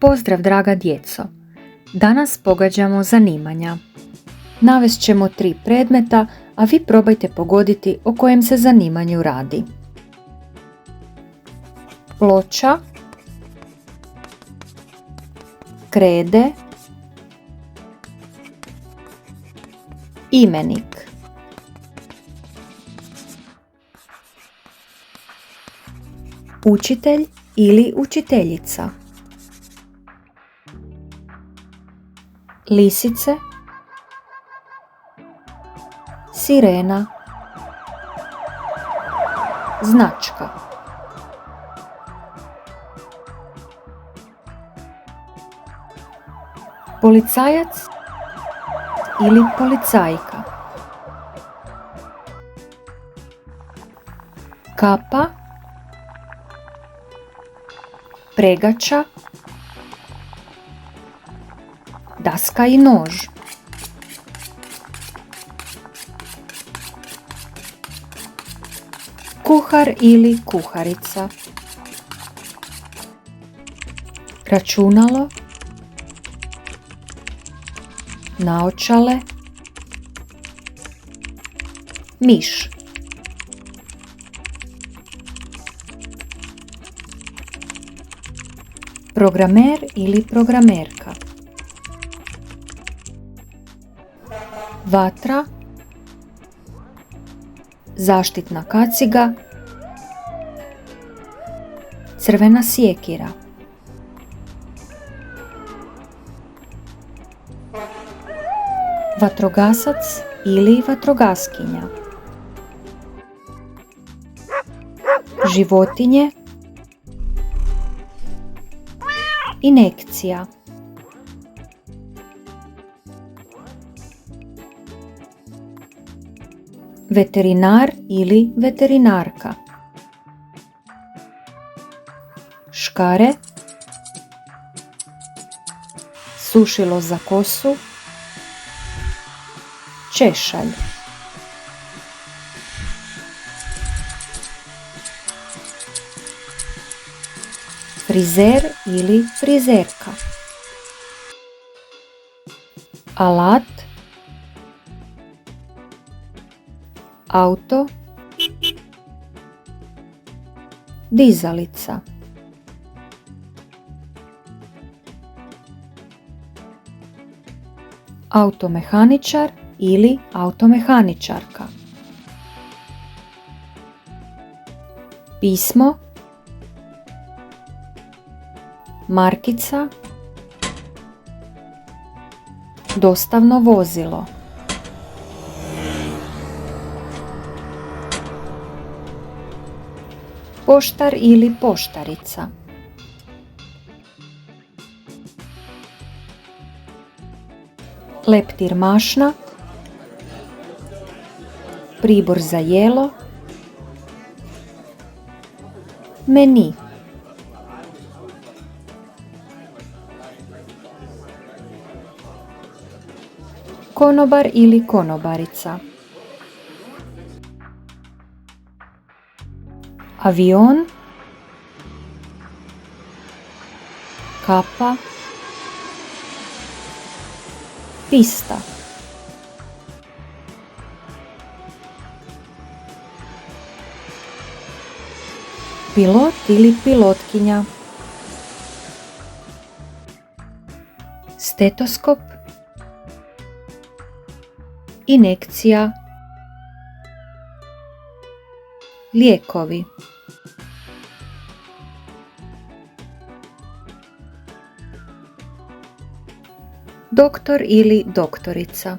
Pozdrav draga djeco! Danas pogađamo zanimanja. Navest ćemo 3 predmeta, a vi probajte pogoditi o kojem se zanimanju radi. Ploča, krede, imenik. Učitelj ili učiteljica. Lisice, sirena, značka. Policajac ili policajka. Kapa, pregača, daska i nož. Kuhar ili kuharica. Računalo, naočale, miš. Programer ili programerka. Vatra, zaštitna kaciga, crvena sjekira. Vatrogasac ili vatrogaskinja. Životinje, injekcija. Veterinar ili veterinarka. Škare, sušilo za kosu, češalj. Frizer ili frizerka. Alat, auto, dizalica. Automehaničar ili automehaničarka. Pismo, markica, dostavno vozilo. Poštar ili poštarica. Leptir mašna, pribor za jelo, meni. Konobar ili konobarica. Avion, kapa, pista. Pilot ili pilotkinja. Stetoskop, injekcija, lijekovi. Doktor ili doktorica.